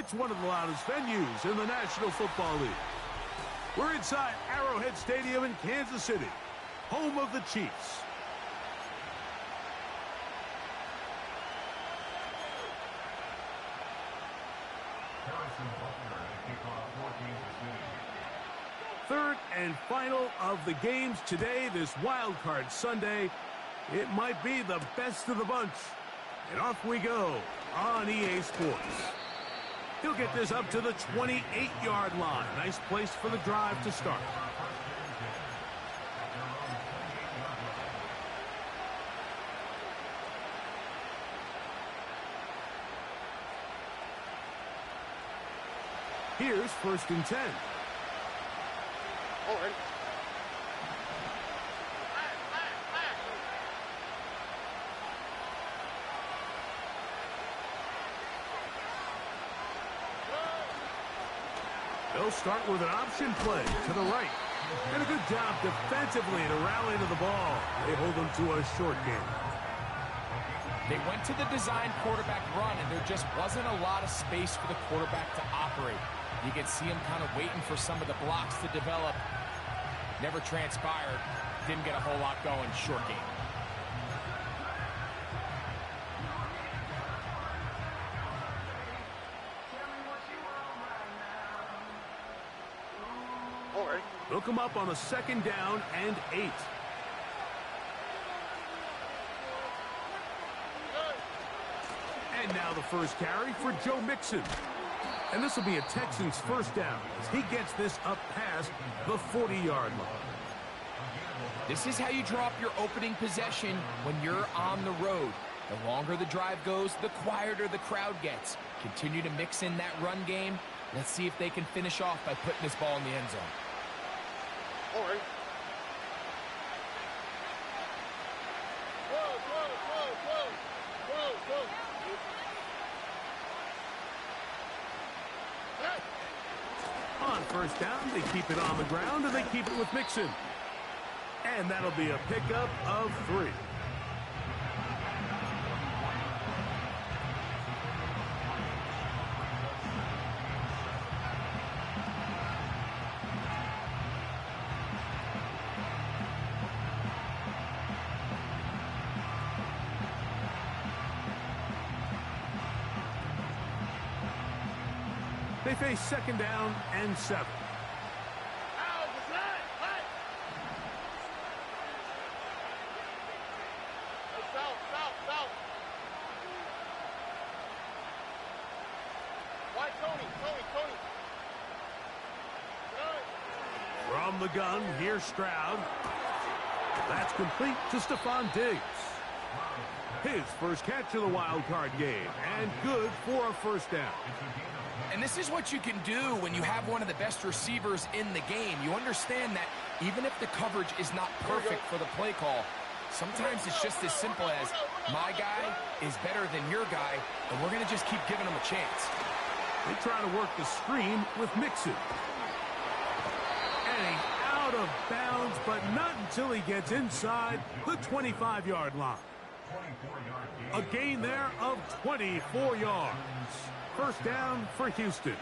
It's one of the loudest venues in the National Football League. We're inside Arrowhead Stadium in Kansas City, home of the Chiefs. Third and final of the games today, this Wild Card Sunday. It might be the best of the bunch. And off we go on EA Sports. He'll get this up to the 28-yard line. Nice place for the drive to start. Here's 1st and 10. All right. They'll start with an option play to the right. And a good job defensively to rally to the ball. They hold them to a short game. They went to the design quarterback run, and there just wasn't a lot of space for the quarterback to operate. You can see him kind of waiting for some of the blocks to develop. Never transpired. Didn't get a whole lot going. Short game. They'll come up on a 2nd down and 8. And now the first carry for Joe Mixon. And this will be a Texans first down as he gets this up past the 40-yard line. This is how you draw up your opening possession when you're on the road. The longer the drive goes, the quieter the crowd gets. Continue to mix in that run game. Let's see if they can finish off by putting this ball in the end zone. All right. On 1st down, they keep it on the ground, and they keep it with Mixon. And that'll be a pickup of 3. They face 2nd down and 7. From the gun, here's Stroud. That's complete to Stephon Diggs. His first catch of the wild card game, and good for a 1st down. And this is what you can do when you have one of the best receivers in the game. You understand that even if the coverage is not perfect for the play call, sometimes it's just as simple as, my guy is better than your guy, and we're going to just keep giving him a chance. They try to work the screen with Mixon. And he's out of bounds, but not until he gets inside the 25-yard line. A gain there of 24 yards. 1st down for Houston.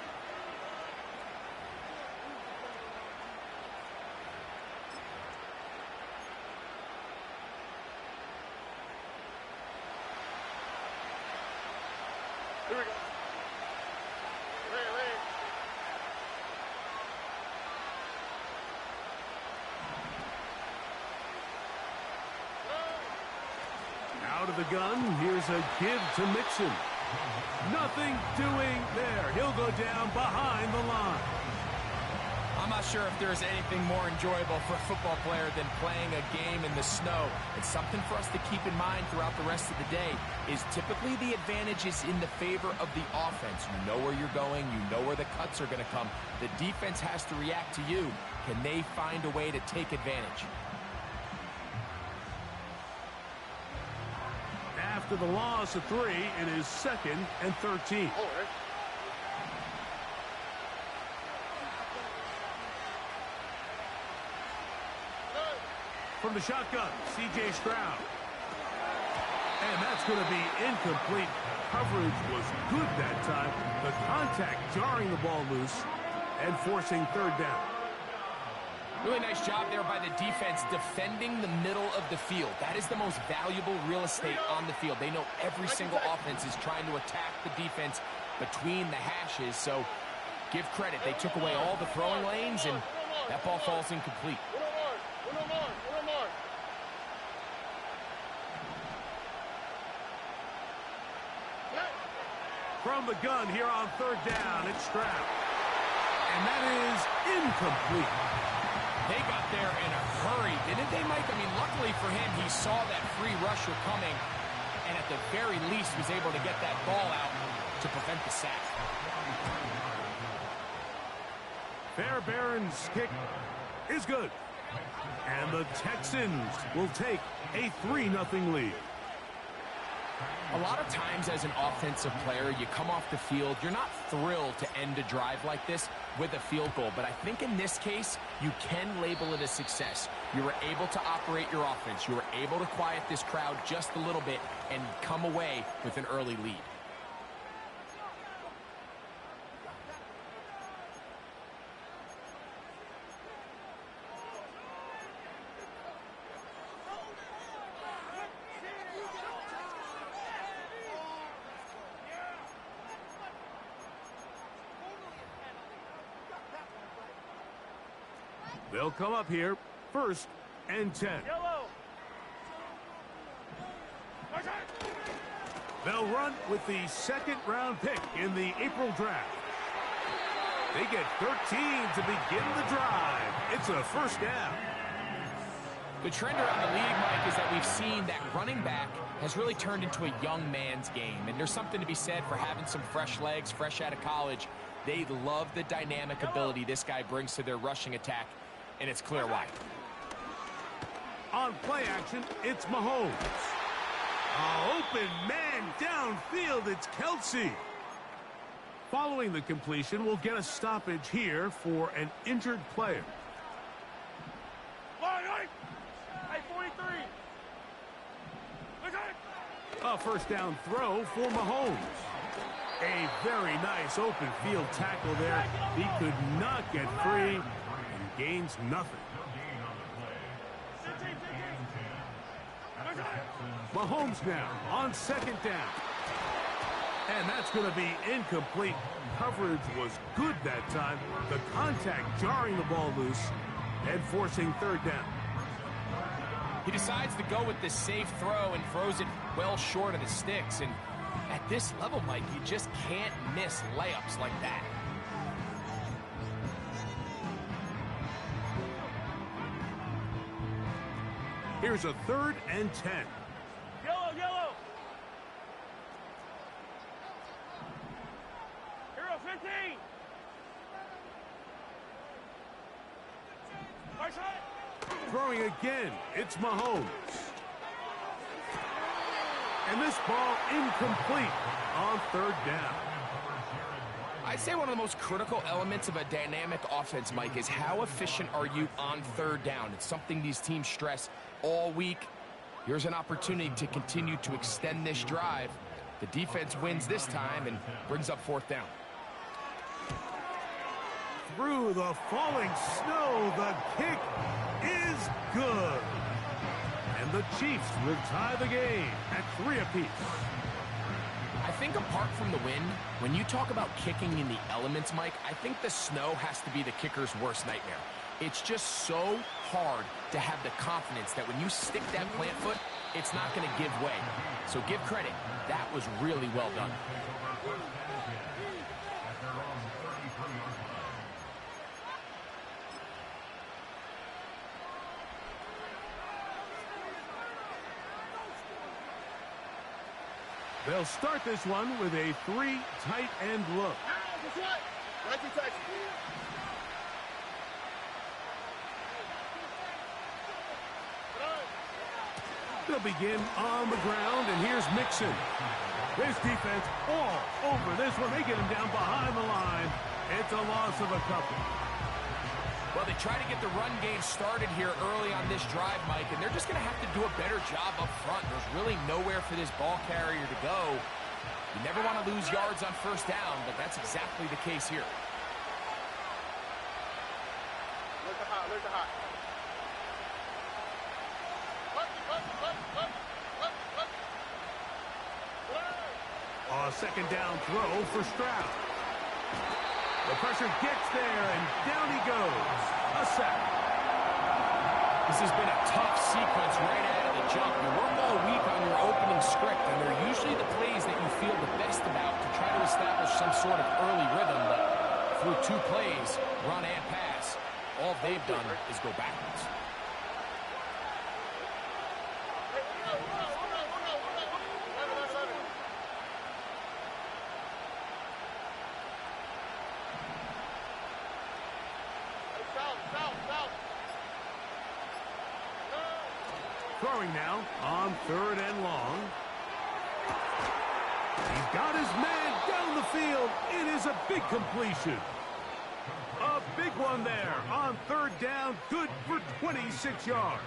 Here we go. Out of the gun, here's a give to Mixon. Nothing doing there. He'll go down behind the line. I'm not sure if there's anything more enjoyable for a football player than playing a game in the snow. It's something for us to keep in mind throughout the rest of the day is typically the advantage is in the favor of the offense. You know where you're going. You know where the cuts are going to come. The defense has to react to you. Can they find a way to take advantage? After the loss of 3, it is 2nd and 13. All right. From the shotgun, C.J. Stroud. And that's going to be incomplete. Coverage was good that time. The contact jarring the ball loose and forcing third down. Really nice job there by the defense defending the middle of the field. That is the most valuable real estate on the field. They know every single offense is trying to attack the defense between the hashes, so give credit. They took away all the throwing lanes, and that ball falls incomplete. From the gun here on third down, it's Stroud. And that is incomplete. They got there in a hurry, didn't they, Mike? I mean, luckily for him, he saw that free rusher coming, and at the very least was able to get that ball out to prevent the sack. Fairbairn's kick is good. And the Texans will take a 3-0 lead. A lot of times as an offensive player, you come off the field, you're not thrilled to end a drive like this with a field goal. But I think in this case, you can label it a success. You were able to operate your offense. You were able to quiet this crowd just a little bit and come away with an early lead. They'll come up here, 1st and 10. They'll run with the 2nd-round pick in the April draft. They get 13 to begin the drive. It's a 1st down. The trend around the league, Mike, is that we've seen that running back has really turned into a young man's game. And there's something to be said for having some fresh legs, fresh out of college. They love the dynamic ability this guy brings to their rushing attack. And it's clear why. On play action, it's Mahomes. Open man downfield, it's Kelsey. Following the completion, we'll get a stoppage here for an injured player. A 1st down throw for Mahomes. A very nice open field tackle there. He could not get free. Gains nothing. Mahomes now on 2nd down. And that's going to be incomplete. Coverage was good that time. The contact jarring the ball loose and forcing 3rd down. He decides to go with the safe throw and throws it well short of the sticks. And at this level, Mike, you just can't miss layups like that. Here's a 3rd and 10. Yellow. Hero 15. Throwing again, it's Mahomes. And this ball incomplete on 3rd down. I'd say one of the most critical elements of a dynamic offense, Mike, is how efficient are you on 3rd down. It's something these teams stress all week. Here's an opportunity to continue to extend this drive. The defense wins this time and brings up 4th down. Through the falling snow, the kick is good. And the Chiefs will tie the game at 3 apiece. I think apart from the wind, when you talk about kicking in the elements, Mike, I think the snow has to be the kicker's worst nightmare. It's just so hard to have the confidence that when you stick that plant foot, it's not going to give way. So give credit. That was really well done. They'll start this one with a 3 tight end look. They'll begin on the ground, and here's Mixon. This defense all over this one. They get him down behind the line. It's a loss of a couple. Well, they try to get the run game started here early on this drive, Mike, and they're just going to have to do a better job up front. There's really nowhere for this ball carrier to go. You never want to lose yards on first down, but that's exactly the case here. There's the hot. A second down throw for Stroud. The pressure gets there, and down he goes. A sack. This has been a tough sequence right out of the jump. You work all week on your opening script, and they're usually the plays that you feel the best about to try to establish some sort of early rhythm, but through 2 plays, run and pass, all they've done is go backwards. Throwing now on 3rd and long. He's got his man down the field. It is a big completion. A big one there on 3rd down. Good for 26 yards.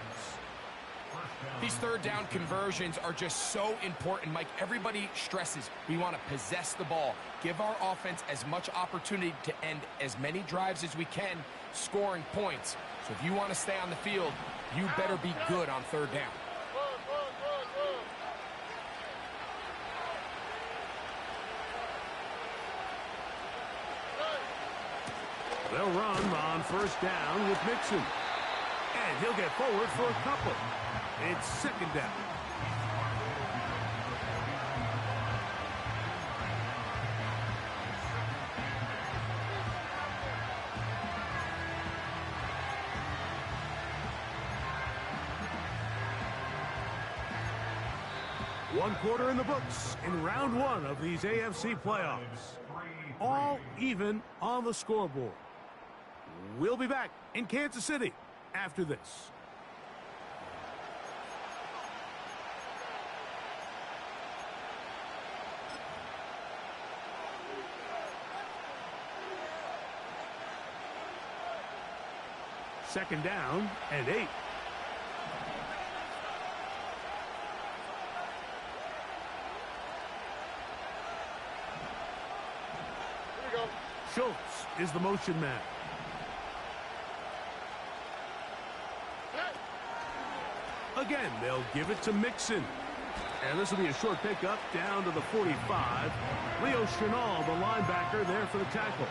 These 3rd down conversions are just so important, Mike. Everybody stresses we want to possess the ball, give our offense as much opportunity to end as many drives as we can, scoring points. So if you want to stay on the field, you better be good on 3rd down. They'll run on 1st down with Mixon. And he'll get forward for a couple. It's 2nd down. One quarter in the books in round 1 of these AFC playoffs. All even on the scoreboard. We'll be back in Kansas City after this. Second down and 8. Schultz is the motion man. Again, they'll give it to Mixon. And this will be a short pickup down to the 45. Leo Chenal, the linebacker, there for the tackle.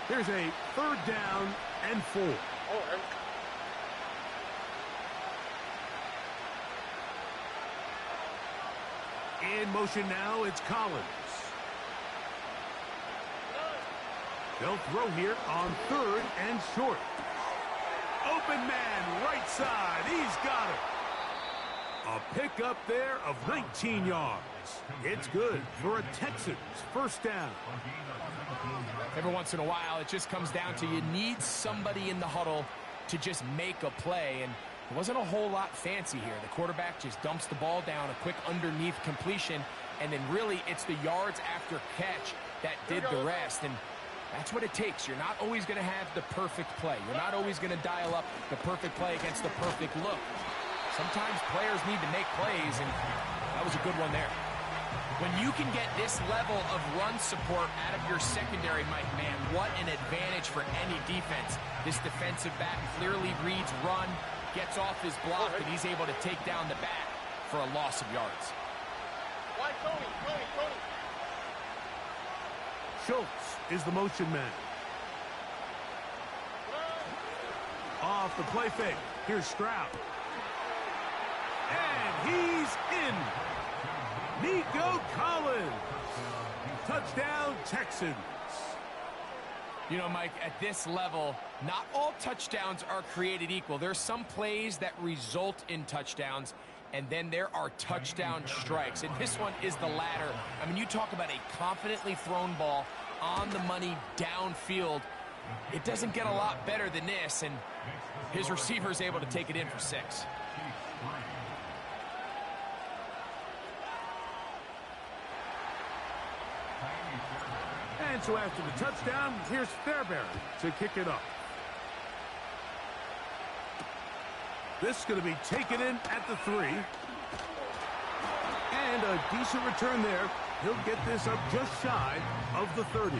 Here's a 3rd down and 4. In motion now, it's Collins. They'll throw here on 3rd and short. Open man, right side. He's got it. A pickup there of 19 yards. It's good for a Texans 1st down. Every once in a while, it just comes down to you need somebody in the huddle to just make a play, and it wasn't a whole lot fancy here. The quarterback just dumps the ball down, a quick underneath completion, and then really it's the yards after catch that did the rest, and that's what it takes. You're not always going to have the perfect play. You're not always going to dial up the perfect play against the perfect look. Sometimes players need to make plays, and that was a good one there. When you can get this level of run support out of your secondary, Mike, man, what an advantage for any defense. This defensive back clearly reads run, gets off his block, and he's able to take down the back for a loss of yards. Why, Tony? Schultz is the motion man. Off the play fake. Here's Stroud. And he's in. Nico Collins. Touchdown, Texans. You know, Mike, at this level, not all touchdowns are created equal. There's some plays that result in touchdowns, and then there are touchdown strikes. And this one is the latter. I mean, you talk about a confidently thrown ball on the money downfield. It doesn't get a lot better than this, and his receiver is able to take it in for 6. And so after the touchdown, here's Fairbairn to kick it up. This is going to be taken in at the 3. And a decent return there. He'll get this up just shy of the 30.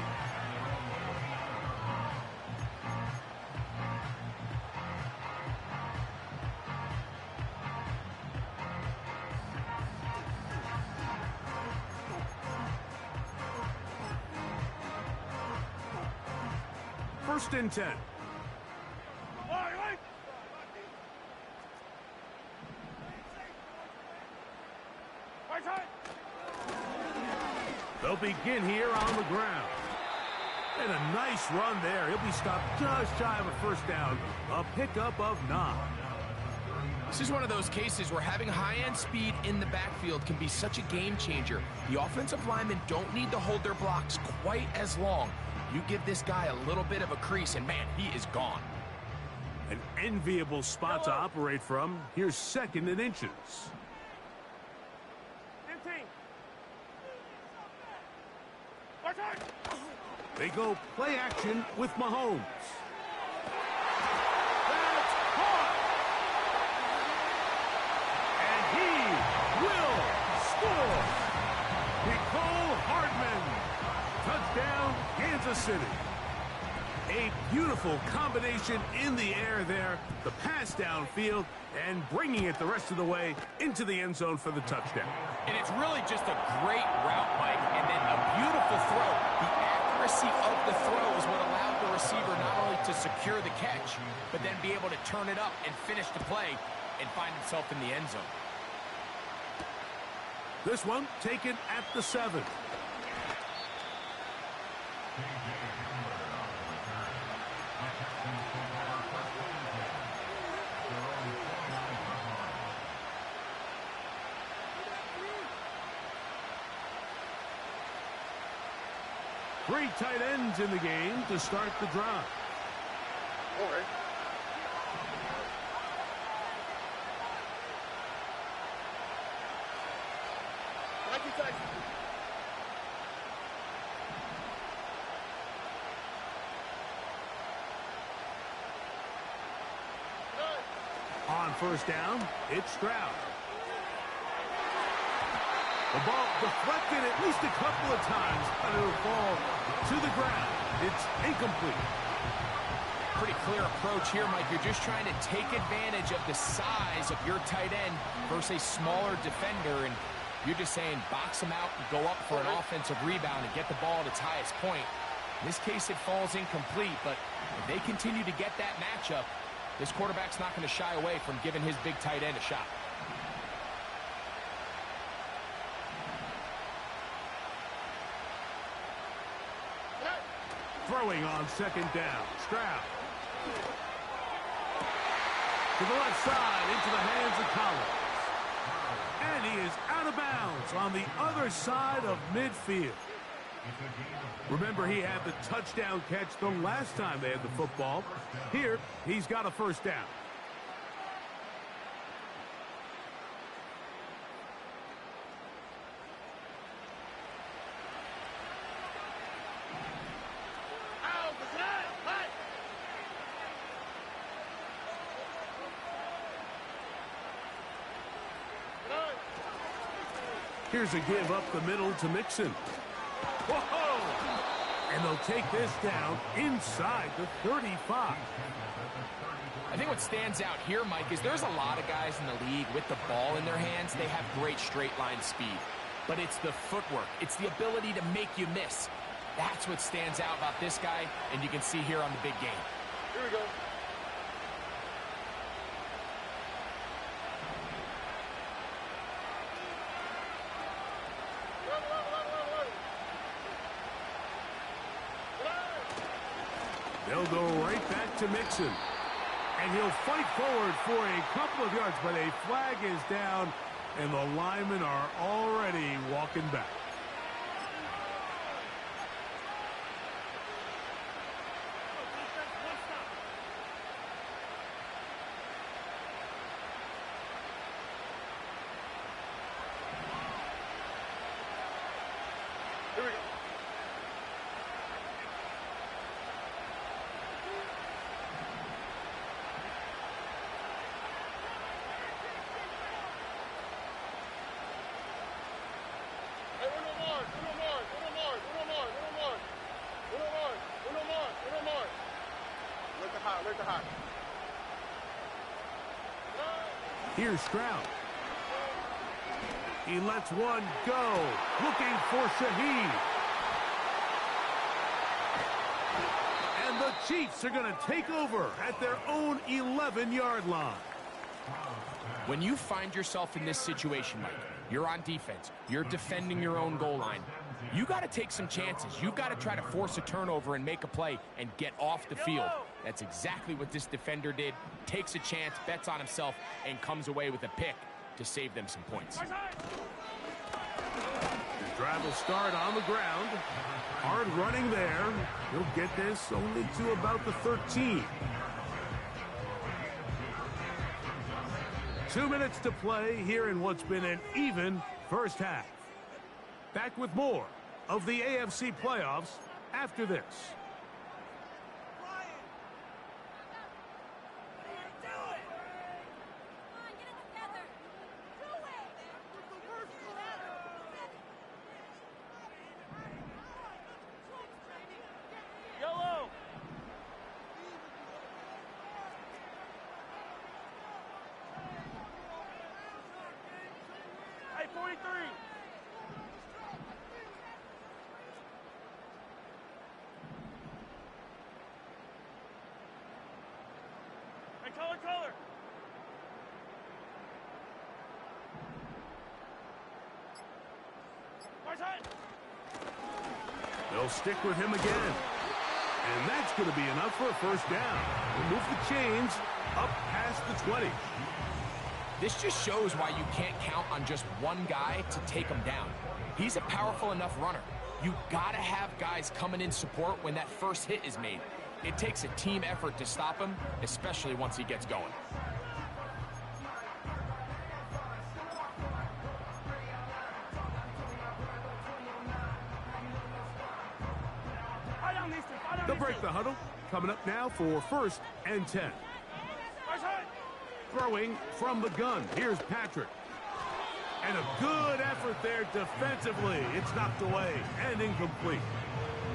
First and 10. They'll begin here on the ground. And a nice run there. He'll be stopped just shy of a first down. A pickup of 9. This is one of those cases where having high-end speed in the backfield can be such a game changer. The offensive linemen don't need to hold their blocks quite as long. You give this guy a little bit of a crease, and man, he is gone. An enviable spot to operate from. Here's 2nd and inches. They go play action with Mahomes. That's caught. And he will score. Nicole Hardman. Touchdown, Kansas City. A beautiful combination in the air there. The pass downfield and bringing it the rest of the way into the end zone for the touchdown. And it's really just a great route, Mike, and then a beautiful throw. The accuracy of the throw is what allowed the receiver not only to secure the catch, but then be able to turn it up and finish the play and find himself in the end zone. This one taken at the 7. Three tight ends in the game to start the drive. All right. On first down, it's Stroud. The ball deflected at least a couple of times, and it'll fall to the ground. It's incomplete. Pretty clear approach here, Mike. You're just trying to take advantage of the size of your tight end versus a smaller defender, and you're just saying box him out and go up for an offensive rebound and get the ball at its highest point. In this case, it falls incomplete, but if they continue to get that matchup, this quarterback's not going to shy away from giving his big tight end a shot. Throwing on second down, Stroud. To the left side, into the hands of Collins. And he is out of bounds on the other side of midfield. Remember, he had the touchdown catch the last time they had the football. Here, he's got a first down. Here's a give up the middle to Mixon. Whoa! And they'll take this down inside the 35. I think what stands out here, Mike, is there's a lot of guys in the league with the ball in their hands. They have great straight line speed. But it's the footwork. It's the ability to make you miss. That's what stands out about this guy, and you can see here on the big game. Here we go. They'll go right back to Mixon. And he'll fight forward for a couple of yards, but a flag is down, and the linemen are already walking back. Here's Stroud. He lets one go. Looking for Shaheed. And the Chiefs are going to take over at their own 11-yard line. When you find yourself in this situation, Mike, you're on defense, you're defending your own goal line, you got to take some chances. You've got to try to force a turnover and make a play and get off the field. That's exactly what this defender did. Takes a chance, bets on himself, and comes away with a pick to save them some points. The drive will start on the ground. Hard running there. He'll get this only to about the 13. 2 minutes to play here in what's been an even first half. Back with more of the AFC playoffs after this. Color. They'll stick with him again. And that's going to be enough for a first down. We'll move the chains up past the 20. This just shows why you can't count on just one guy to take him down. He's a powerful enough runner. You got to have guys coming in support when that first hit is made. It takes a team effort to stop him, especially once he gets going. They'll break the huddle. Coming up now for 1st and 10. Throwing from the gun. Here's Patrick. And a good effort there defensively. It's knocked away and incomplete.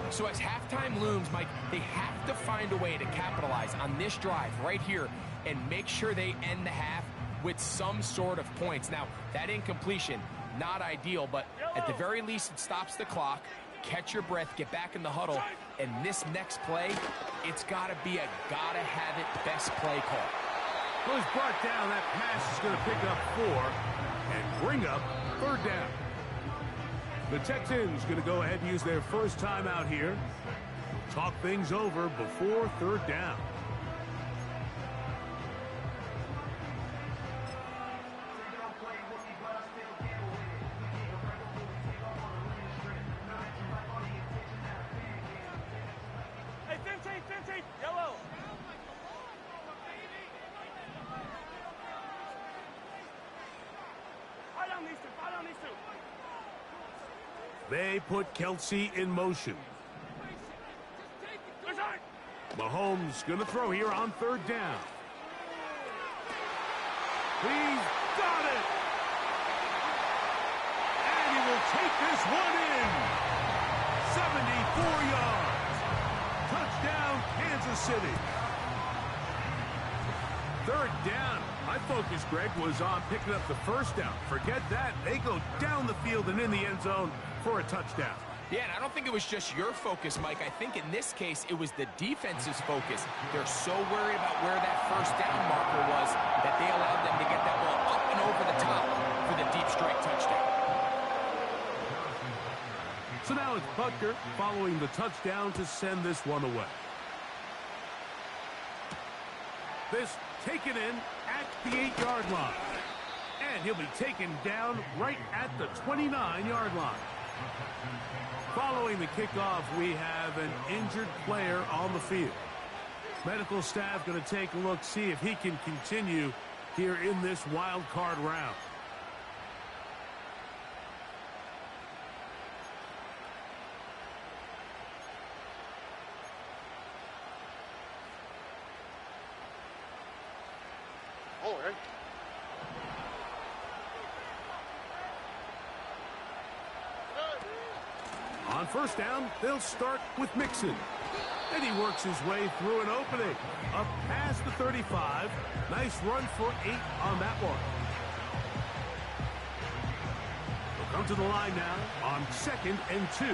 So as halftime looms, Mike, they have to find a way to capitalize on this drive right here and make sure they end the half with some sort of points. Now, that incompletion, not ideal, but at the very least, it stops the clock. Catch your breath, get back in the huddle, and this next play, it's got to be a gotta-have-it best play call. Well, he's brought down. That pass is going to pick up 4 and bring up 3rd down. The Texans going to go ahead and use their first time out here. Talk things over before 3rd down. Hey, 15, yellow. Fight on these two. They put Kelsey in motion. Mahomes going to throw here on 3rd down. He's got it. And he will take this one in. 74 yards. Touchdown, Kansas City. 3rd down. My focus, Greg, was on picking up the first down. Forget that. They go down the field and in the end zone for a touchdown. Yeah, and I don't think it was just your focus, Mike. I think in this case, it was the defense's focus. They're so worried about where that first down marker was that they allowed them to get that ball up and over the top for the deep strike touchdown. So now it's Butker following the touchdown to send this one away. This taken in at the 8-yard line. And he'll be taken down right at the 29-yard line. Following the kickoff, we have an injured player on the field. Medical staff going to take a look, see if he can continue here in this wild card round. All right. On 1st down, they'll start with Mixon. And he works his way through an opening. Up past the 35. Nice run for 8 on that one. He'll come to the line now on 2nd and 2.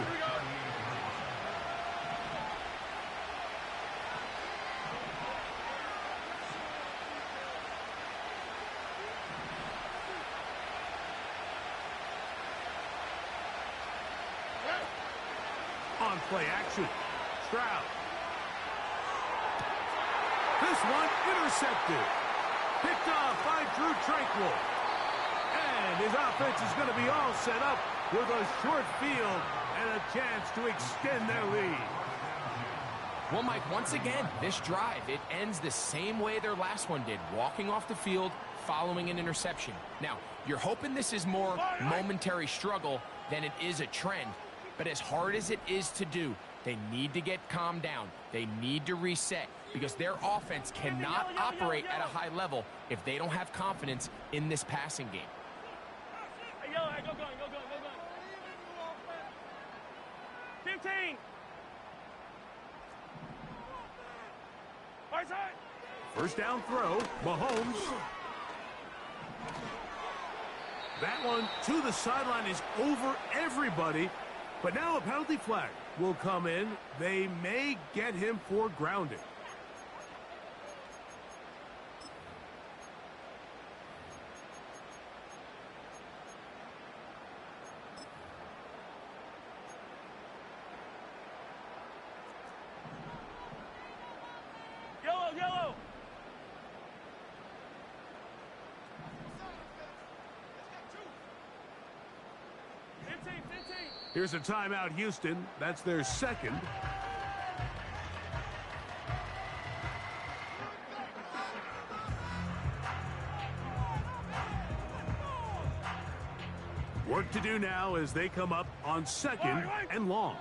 On play action. Stroud. This one intercepted. Picked off by Drew Tranquil. And his offense is going to be all set up with a short field and a chance to extend their lead. Well, Mike, once again, this drive, it ends the same way their last one did, walking off the field following an interception. Now, you're hoping this is more momentary struggle than it is a trend. But as hard as it is to do, they need to get calmed down. They need to reset because their offense cannot operate at a high level if they don't have confidence in this passing game. Hey, yellow, hey, go going. 15. Right side. First down throw, Mahomes. That one to the sideline is over everybody. But now a penalty flag will come in. They may get him for grounding. Yellow. Here's a timeout, Houston. That's their second. Work to do now as they come up on 2nd and long.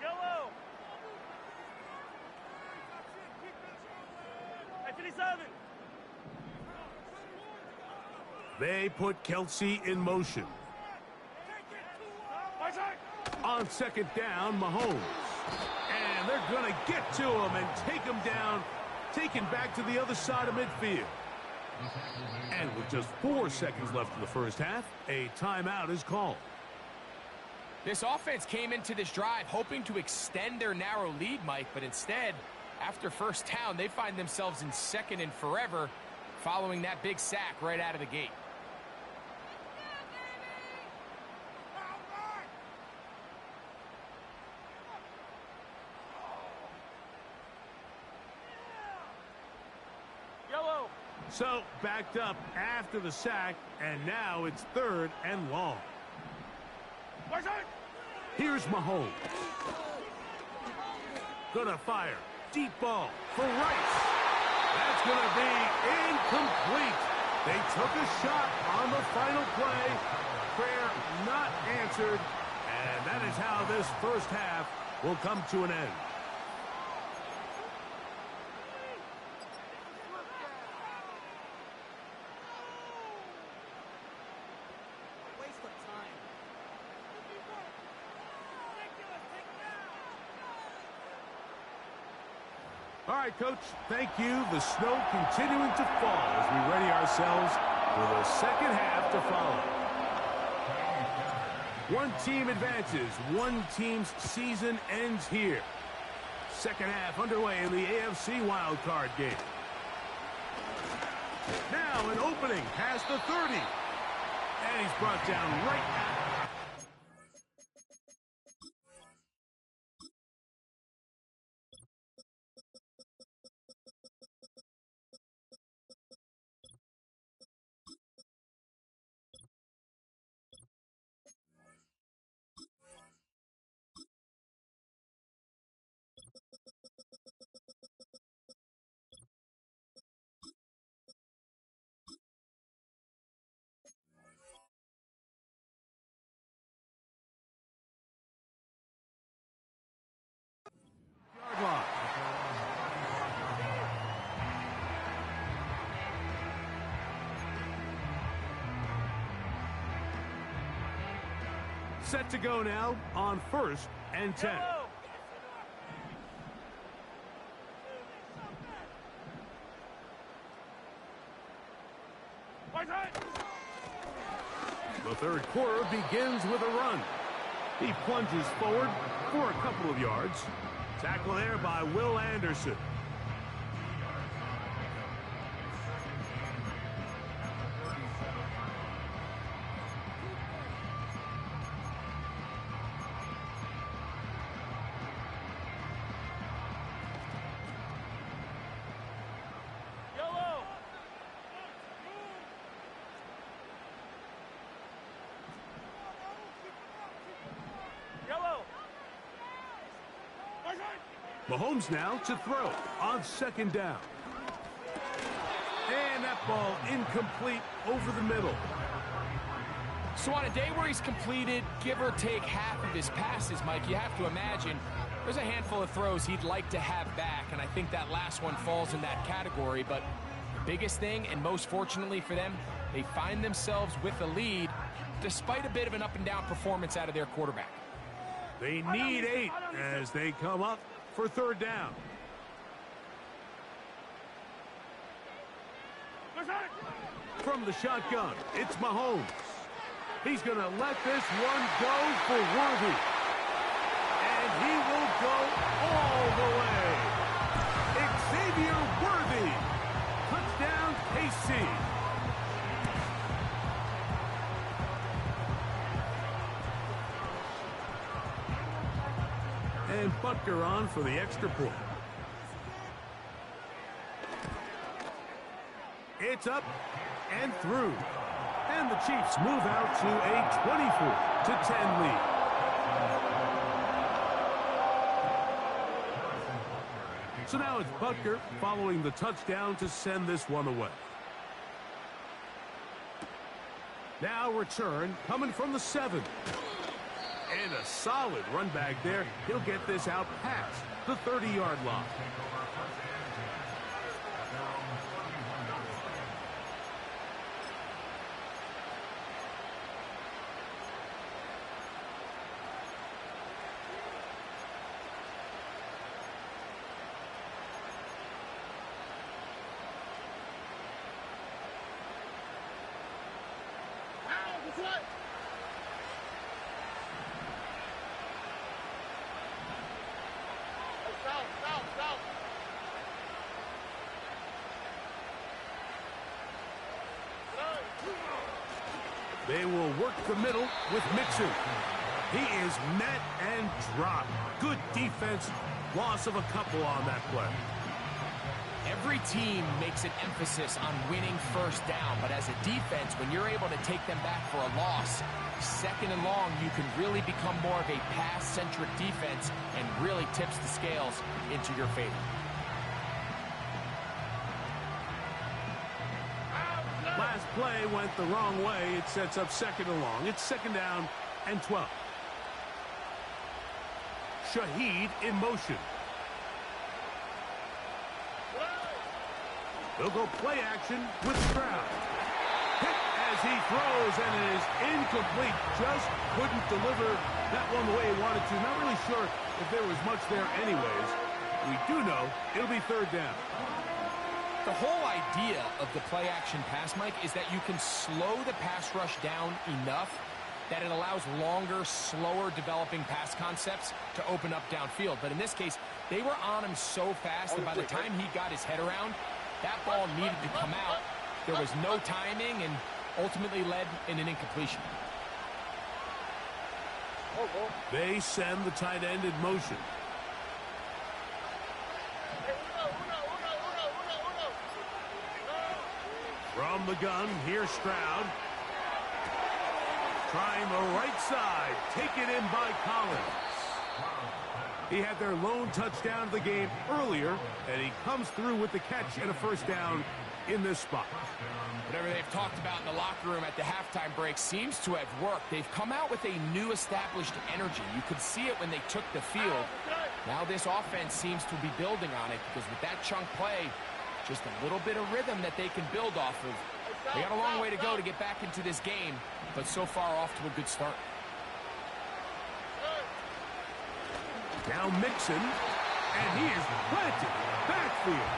Yellow. Hey, 57. They put Kelsey in motion. On 2nd down, Mahomes. And they're going to get to him and take him down, taken back to the other side of midfield. And with just 4 seconds left in the first half, a timeout is called. This offense came into this drive hoping to extend their narrow lead, Mike, but instead, after first down, they find themselves in 2nd and forever following that big sack right out of the gate. Yellow. So, backed up after the sack, and now it's 3rd and long. Right side. Here's Mahomes. Gonna fire. Deep ball for Rice. That's gonna be incomplete. They took a shot on the final play. Prayer not answered. And that is how this first half will come to an end. All right, Coach, thank you. The snow continuing to fall as we ready ourselves for the second half to follow. One team advances. One team's season ends here. Second half underway in the AFC wildcard game. Now an opening past the 30. And he's brought down right now. Set to go now on 1st and 10. Yellow. The third quarter begins with a run. He plunges forward for a couple of yards. Tackle there by Will Anderson. Mahomes now to throw on 2nd down. And that ball incomplete over the middle. So on a day where he's completed, give or take half of his passes, Mike, you have to imagine there's a handful of throws he'd like to have back, and I think that last one falls in that category. But the biggest thing, and most fortunately for them, they find themselves with a lead despite a bit of an up-and-down performance out of their quarterback. They need 8 as they come up for 3rd down. From the shotgun, it's Mahomes. He's going to let this one go for Worthy. And he will go all the way. Xavier Worthy. Touchdown, KC. And Butker on for the extra point. It's up and through. And the Chiefs move out to a 24-10 lead. So now it's Butker following the touchdown to send this one away. Now return coming from the 7. And a solid run back there. He'll get this out past the 30-yard line. They will work the middle with Mixon. He is met and dropped. Good defense. Loss of a couple on that play. Every team makes an emphasis on winning 1st down, but as a defense, when you're able to take them back for a loss, 2nd and long, you can really become more of a pass-centric defense and really tips the scales into your favor. Last play went the wrong way. It sets up 2nd and long. It's 2nd down and 12. Shaheed in motion. They'll go play action with Stroud. Hit as he throws, and it is incomplete. Just couldn't deliver that one the way he wanted to. Not really sure if there was much there anyways. We do know it'll be 3rd down. The whole idea of the play-action pass, Mike, is that you can slow the pass rush down enough that it allows longer, slower developing pass concepts to open up downfield. But in this case, they were on him so fast that by the time he got his head around, that ball needed to come out. There was no timing and ultimately led in an incompletion. They send the tight end in motion. From the gun, here's Stroud. Trying the right side. Taken in by Collins. He had their lone touchdown of the game earlier, and he comes through with the catch and a 1st down in this spot. Whatever they've talked about in the locker room at the halftime break seems to have worked. They've come out with a new established energy. You could see it when they took the field. Now this offense seems to be building on it because with that chunk play, just a little bit of rhythm that they can build off of. They got a long way to go to get back into this game, but so far off to a good start. Now Mixon, and he is planted. Backfield.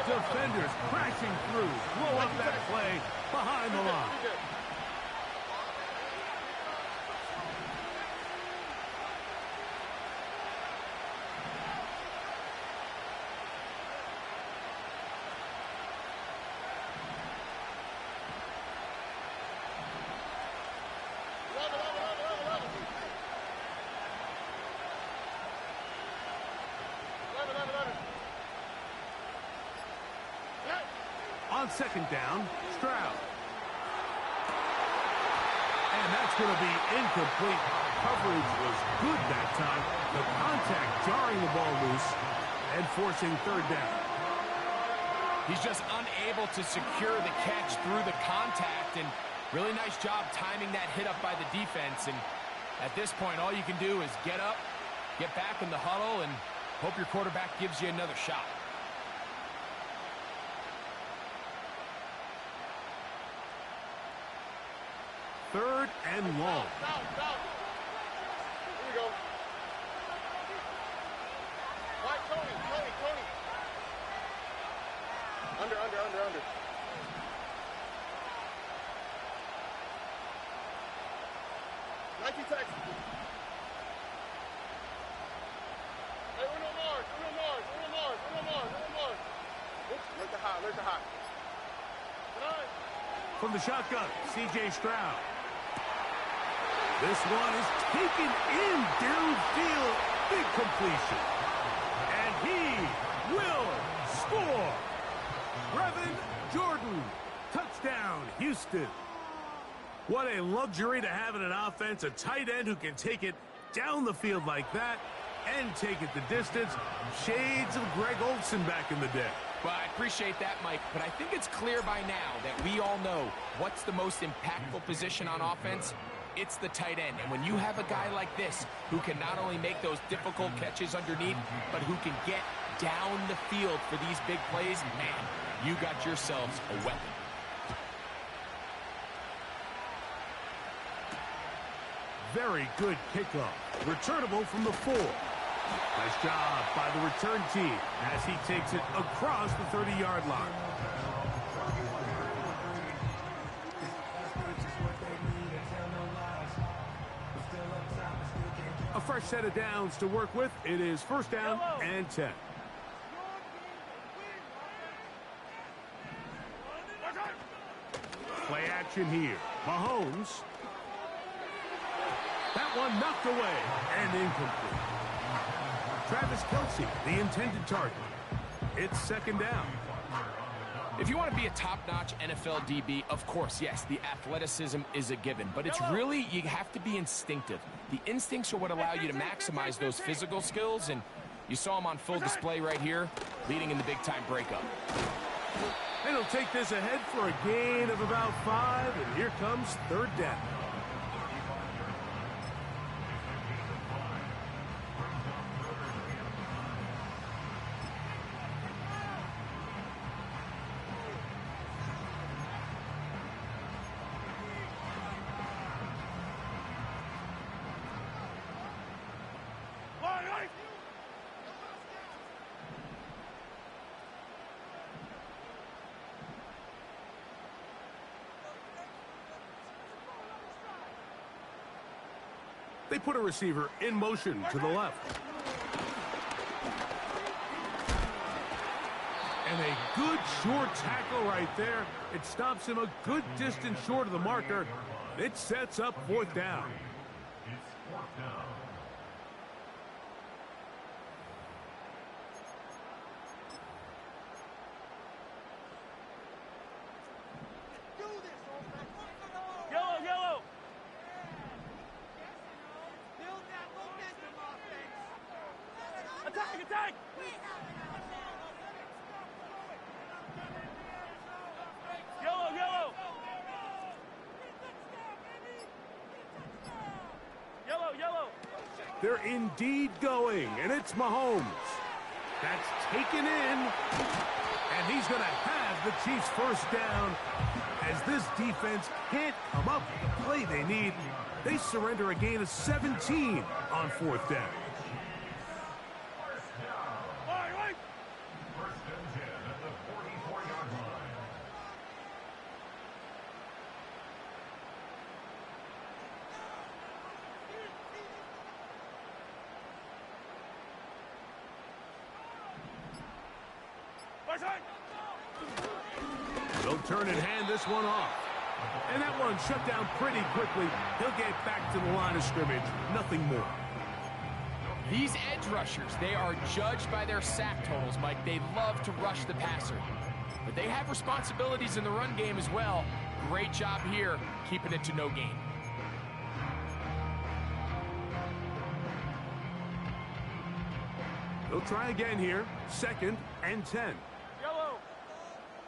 Defenders crashing through. Blow up that play behind the line. On second down, Stroud. And that's going to be incomplete. Coverage was good that time. The contact jarring the ball loose and forcing third down. He's just unable to secure the catch through the contact, and really nice job timing that hit up by the defense. And at this point, all you can do is get up, get back in the huddle, and hope your quarterback gives you another shot. Third and long. Down. Here we go. Right, Tony. Under. 19 Texans. Hey, Uno Mars. Oops, there's the high. From the shotgun, C.J. Stroud. This one is taken in downfield. Big completion. And he will score. Brevin Jordan. Touchdown, Houston. What a luxury to have in an offense. A tight end who can take it down the field like that and take it the distance. Shades of Greg Olsen back in the day. Well, I appreciate that, Mike, but I think it's clear by now that we all know what's the most impactful position on offense. It's the tight end. And when you have a guy like this who can not only make those difficult catches underneath, but who can get down the field for these big plays, man, you got yourselves a weapon. Very good kickoff. Returnable from the 4. Nice job by the return team as he takes it across the 30-yard line. A fresh set of downs to work with. It is first down and 10. Play action here. Mahomes. That one knocked away and incomplete. Travis Kelce, the intended target. It's second down. If you want to be a top-notch NFL DB, of course, yes, the athleticism is a given. But it's really, you have to be instinctive. The instincts are what allow you to maximize those physical skills, and you saw them on full display right here, leading in the big-time breakup. And he'll take this ahead for a gain of about 5, and here comes third down. They put a receiver in motion to the left. And a good short tackle right there. It stops him a good distance short of the marker. It sets up fourth down. Yellow. Attack! Yellow. They're indeed going, and it's Mahomes. That's taken in, and he's going to have the Chiefs first down. As this defense can't come up with the play they need, they surrender a gain of 17 on fourth down. They'll turn and hand this one off. And that one shut down pretty quickly. He'll get back to the line of scrimmage. Nothing more. These edge rushers, they are judged by their sack totals, Mike. They love to rush the passer. But they have responsibilities in the run game as well. Great job here, keeping it to no gain. They'll try again here. 2nd and 10. Yellow.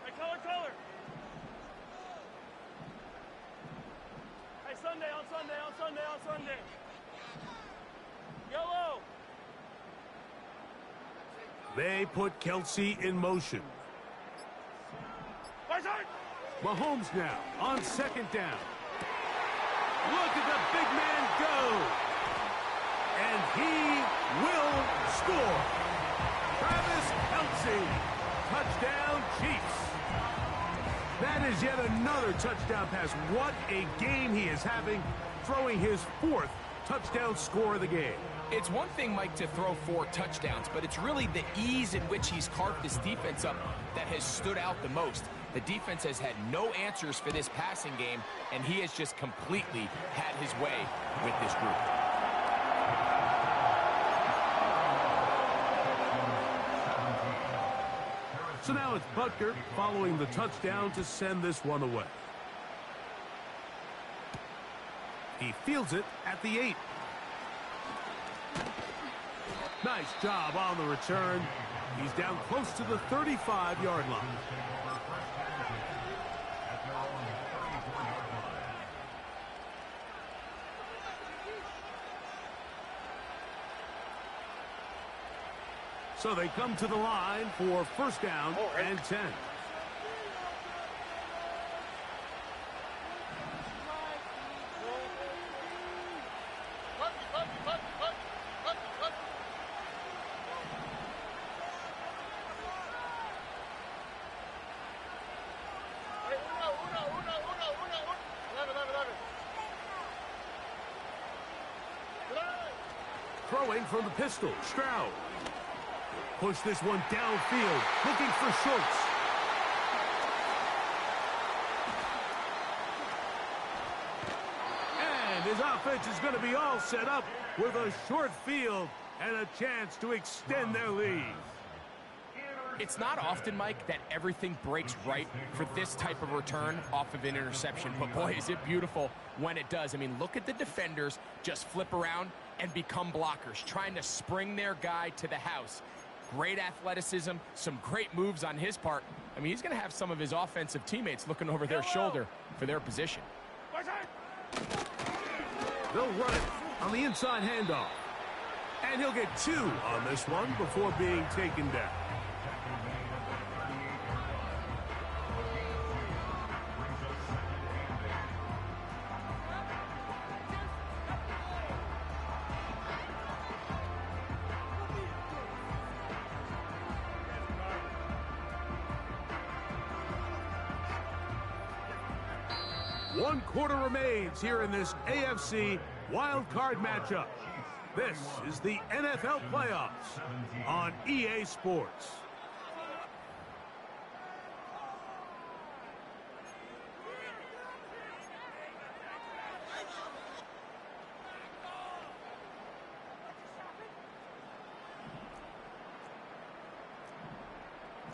Hey, color. Hey, Sunday. Yellow. They put Kelsey in motion. Mahomes now on 2nd down. Look at the big man go. And he will score. Travis Kelsey. Touchdown, Chiefs. That is yet another touchdown pass. What a game he is having, throwing his 4th touchdown score of the game. It's one thing, Mike, to throw 4 touchdowns, but it's really the ease in which he's carved this defense up that has stood out the most. The defense has had no answers for this passing game, and he has just completely had his way with this group. So now it's Butker following the touchdown to send this one away. He fields it at the 8. Nice job on the return. He's down close to the 35-yard line. So they come to the line for 1st down and 10. Throwing from the pistol, Stroud. Push this one downfield, looking for Schultz. And his offense is going to be all set up with a short field and a chance to extend their lead. It's not often, Mike, that everything breaks right for this type of return off of an interception. But, boy, is it beautiful when it does. I mean, look at the defenders just flip around and become blockers, trying to spring their guy to the house. Great athleticism, some great moves on his part. I mean, he's going to have some of his offensive teammates looking over their shoulder for their position. They'll run it on the inside handoff. And he'll get 2 on this one before being taken down. One quarter remains here in this AFC wildcard matchup. This is the NFL playoffs on EA Sports.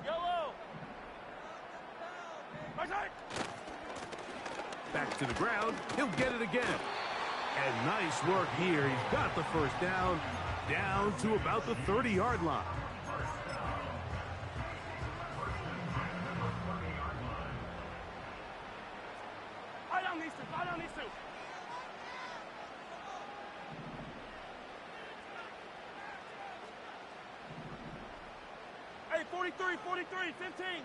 Yellow. Back to the ground. He'll get it again. And nice work here. He's got the 1st down to about the 30-yard line. I don't need to. Hey, 43, 15.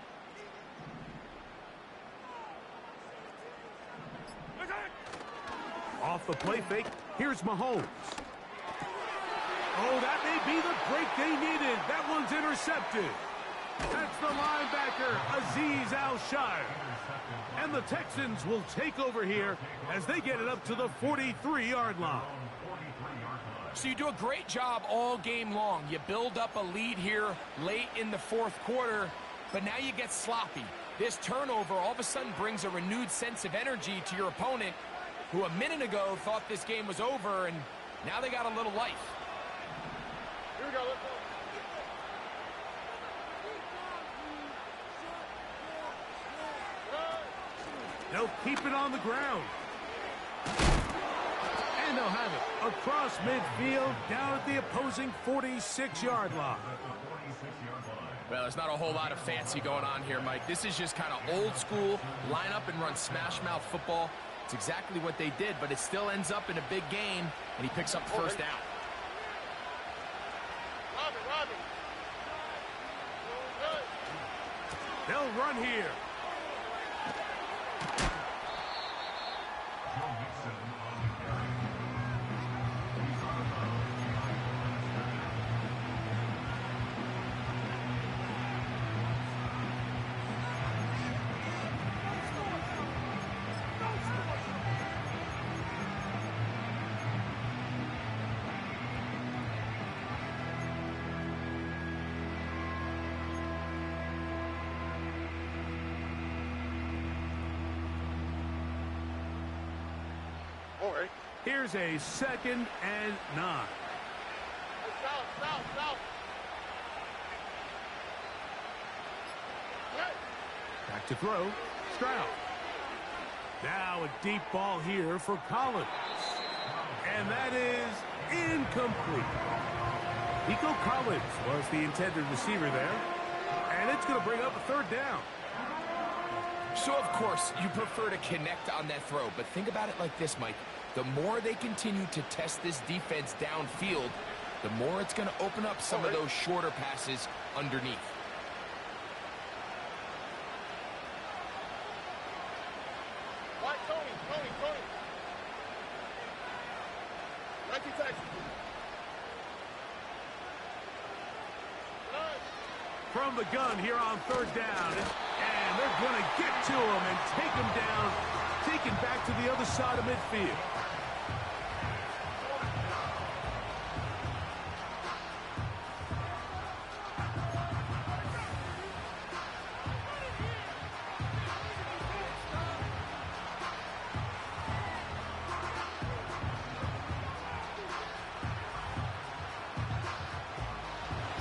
Off the play fake, here's Mahomes. Oh, that may be the break they needed. That one's intercepted. That's the linebacker, Azeez Al-Shire. And the Texans will take over here as they get it up to the 43-yard line. So you do a great job all game long. You build up a lead here late in the 4th quarter, but now you get sloppy. This turnover all of a sudden brings a renewed sense of energy to your opponent, who a minute ago thought this game was over, and now they got a little life. Here we go, let's go. They'll keep it on the ground. And they'll have it across midfield, down at the opposing 46-yard line. Well, there's not a whole lot of fancy going on here, Mike. This is just kind of old school, line up and run smash mouth football. It's exactly what they did, but it still ends up in a big game, and he picks up the first down. Robin. They'll run here. Here's a 2nd and 9. South. Back to throw. Stroud. Now a deep ball here for Collins. And that is incomplete. Nico Collins was the intended receiver there. And it's going to bring up a 3rd down. So, of course, you prefer to connect on that throw, but think about it like this, Mike. The more they continue to test this defense downfield, the more it's going to open up some of those shorter passes underneath. Right, Tony. 19 Texans. From the gun here on 3rd down. And they're going to get to him and take him down, taken back to the other side of midfield.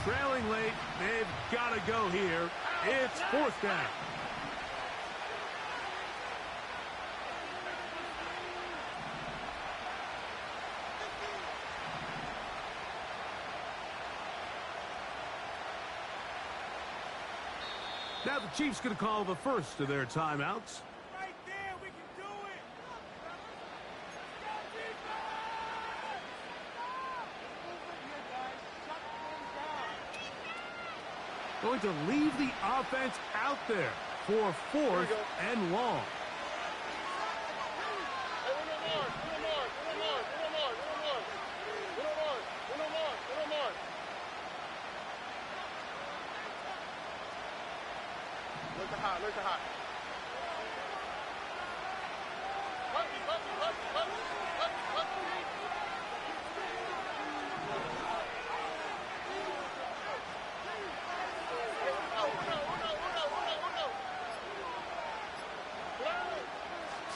Trailing late, they've got to go here. It's 4th down. Now the Chiefs going to call the first of their timeouts. Right there, we can do it. Going to leave the offense out there for 4th and long. Look at hot.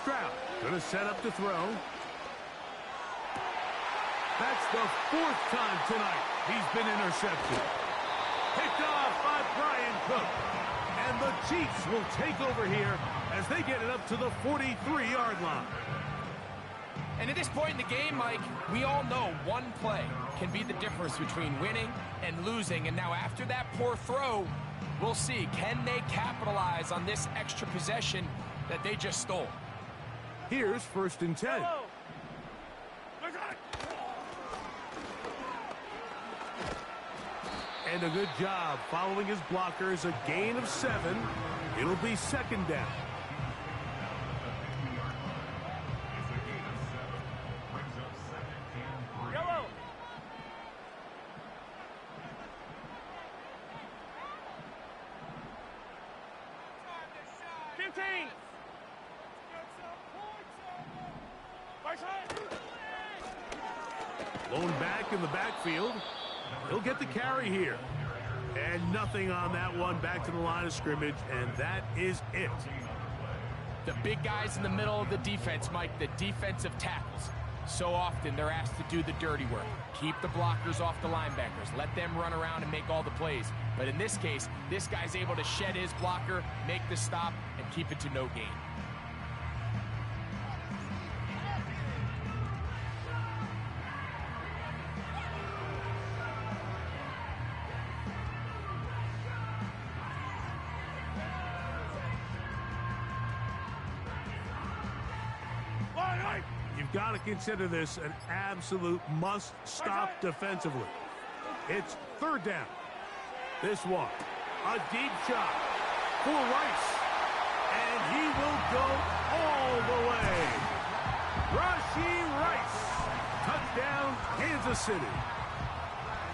Stroud going to set up to throw. That's the 4th time tonight he's been intercepted. Picked off by Brian Cook. And the Chiefs will take over here as they get it up to the 43-yard line. And at this point in the game, Mike, we all know one play can be the difference between winning and losing. And now after that poor throw, we'll see, can they capitalize on this extra possession that they just stole? Here's 1st and 10. And a good job following his blockers, a gain of 7. It'll be 2nd down. Yellow. 15. Blown back in the backfield. He'll get the carry here. And nothing on that one. Back to the line of scrimmage, and that is it. The big guys in the middle of the defense, Mike, the defensive tackles. So often they're asked to do the dirty work. Keep the blockers off the linebackers. Let them run around and make all the plays. But in this case, this guy's able to shed his blocker, make the stop, and keep it to no gain. You've got to consider this an absolute must-stop defensively. It's third down. This one, a deep shot for Rice. And he will go all the way. Rashee Rice. Touchdown, Kansas City.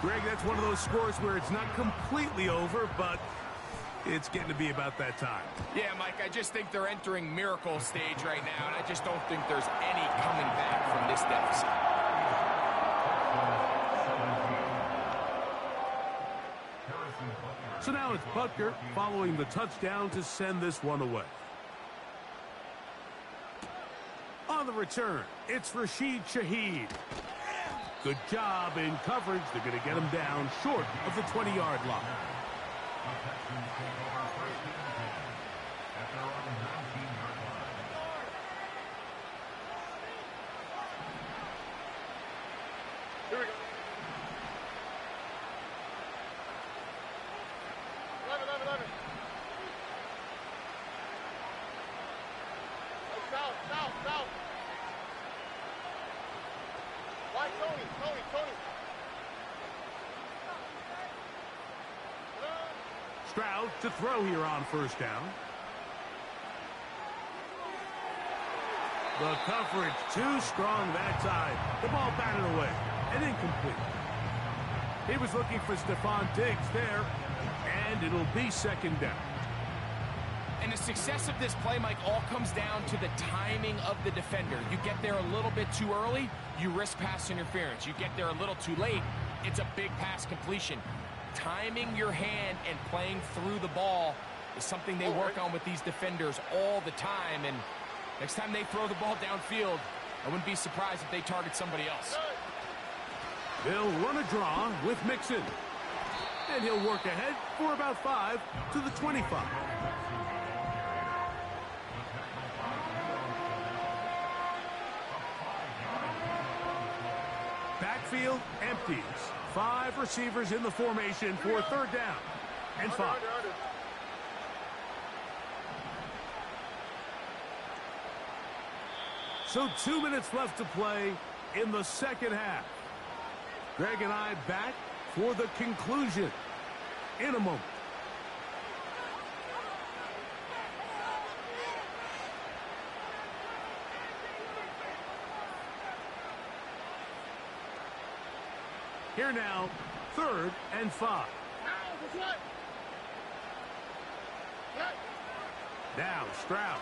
Greg, that's one of those scores where it's not completely over, but it's getting to be about that time. Yeah, Mike, I just think they're entering miracle stage right now, and I just don't think there's any coming back from this deficit. So now it's Butker following the touchdown to send this one away. On the return, it's Rashid Shaheed. Good job in coverage. They're going to get him down short of the 20-yard line. Here we go. 11. South. White, Tony. Stroud to throw here on first down. The coverage too strong that time. The ball batted away and incomplete. He was looking for Stephon Diggs there, and it'll be second down. And the success of this play, Mike, all comes down to the timing of the defender. You get there a little bit too early, you risk pass interference. You get there a little too late, it's a big pass completion. Timing your hand and playing through the ball is something they work on with these defenders all the time. And next time they throw the ball downfield, I wouldn't be surprised if they target somebody else. They'll run a draw with Mixon. And he'll work ahead for about 5 to the 25. Backfield empties. 5 receivers in the formation for third down and 5. So 2 minutes left to play in the second half. Greg and I back for the conclusion in a moment. Here now, third and 5. Now Stroud.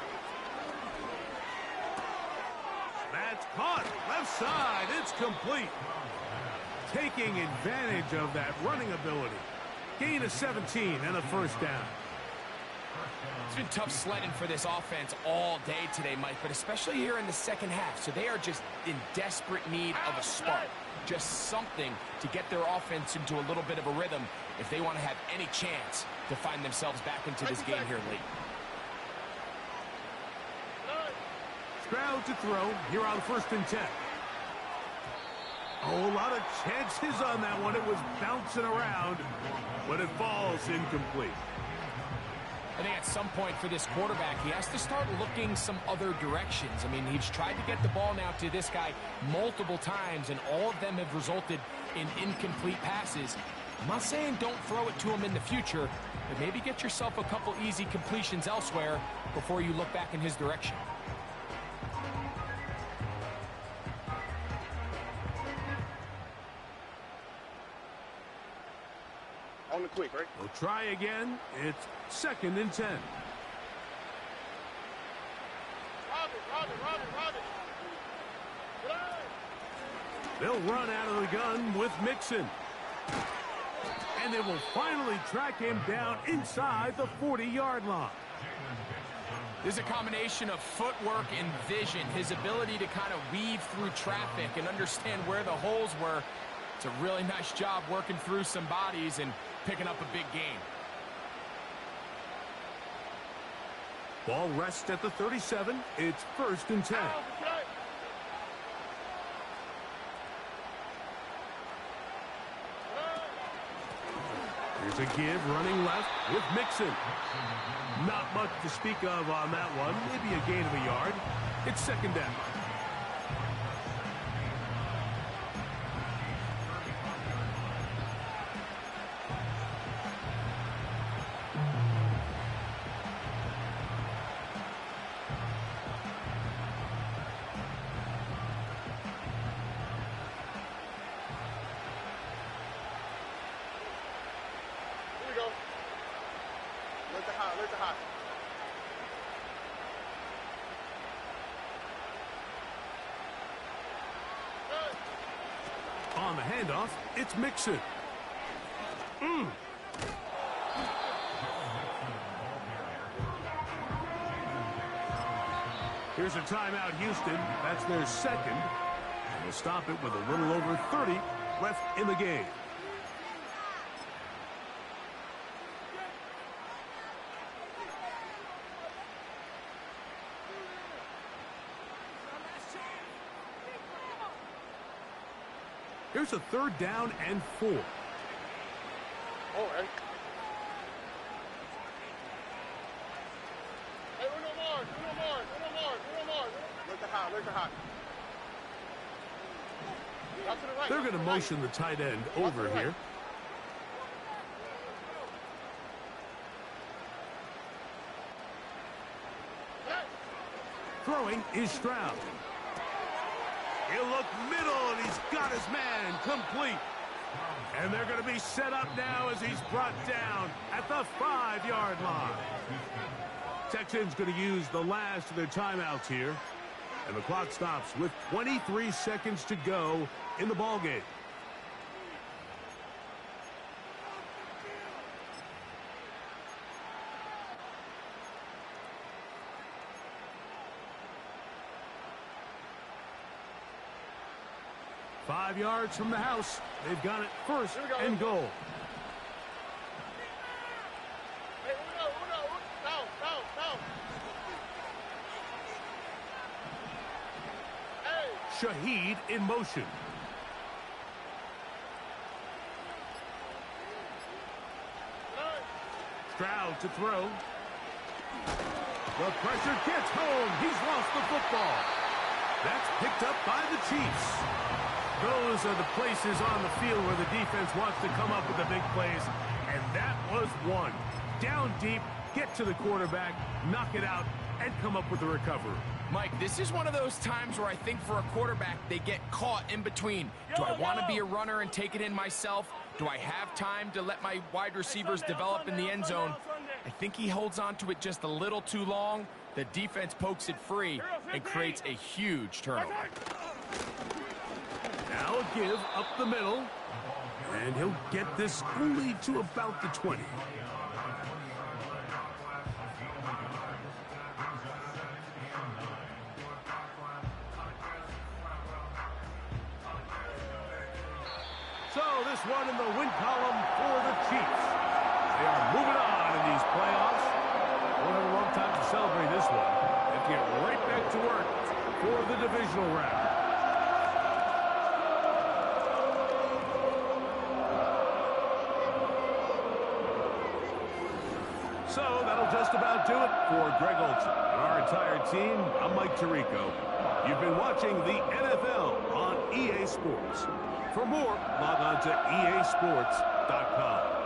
That's caught. Left side. It's complete. Taking advantage of that running ability. Gain of 17 and a first down. It's been tough sledding for this offense all day today, Mike, but especially here in the second half. So they are just in desperate need of a spark. Just something to get their offense into a little bit of a rhythm if they want to have any chance to find themselves back into this game here late. Stroud to throw here on 1st and 10. Oh, a lot of chances on that one. It was bouncing around, but it falls incomplete. I think at some point for this quarterback, he has to start looking some other directions. I mean, he's tried to get the ball now to this guy multiple times, and all of them have resulted in incomplete passes. I'm not saying don't throw it to him in the future, but maybe get yourself a couple easy completions elsewhere before you look back in his direction. On the quick, right? We'll try again. It's 2nd and 10. Robin. They'll run out of the gun with Mixon. And they will finally track him down inside the 40-yard line. There's a combination of footwork and vision, his ability to kind of weave through traffic and understand where the holes were. It's a really nice job working through some bodies and picking up a big gain. Ball rests at the 37. It's 1st and 10. Here's a give running left with Mixon. Not much to speak of on that one. Maybe a gain of a yard. It's 2nd down. On the handoff, it's Mixon. Here's a timeout, Houston. That's their 2nd. And they'll stop it with a little over 30 left in the game. Here's a 3rd down and 4. Oh, man. Hey, uno more. Look at hot. Out to the right. They're going to motion the tight end over here. Throwing is Stroud. He'll look middle, and he's got his man complete. And they're going to be set up now as he's brought down at the 5-yard line. Texans going to use the last of their timeouts here. And the clock stops with 23 seconds to go in the ballgame. Five yards from the house. They've got it 1st and goal. Hey, uno. Down. Hey. Shaheed in motion. Stroud to throw. The pressure gets home. He's lost the football. That's picked up by the Chiefs. Those are the places on the field where the defense wants to come up with the big plays, and that was one. Down deep, get to the quarterback, knock it out, and come up with the recovery. Mike, this is one of those times where I think for a quarterback, they get caught in between. Do I want to be a runner and take it in myself? Do I have time to let my wide receivers develop in the end zone? I think he holds on to it just a little too long. The defense pokes it free and creates a huge turnover. Now a give up the middle, and he'll get this only to about the 20. So this one in the win column for the Chiefs. They are moving on in these playoffs. Won't have a long time to celebrate this one. They have to get right back to work for the divisional round. So that'll just about do it for Greg Olson and our entire team. I'm Mike Tirico. You've been watching the NFL on EA Sports. For more, log on to easports.com.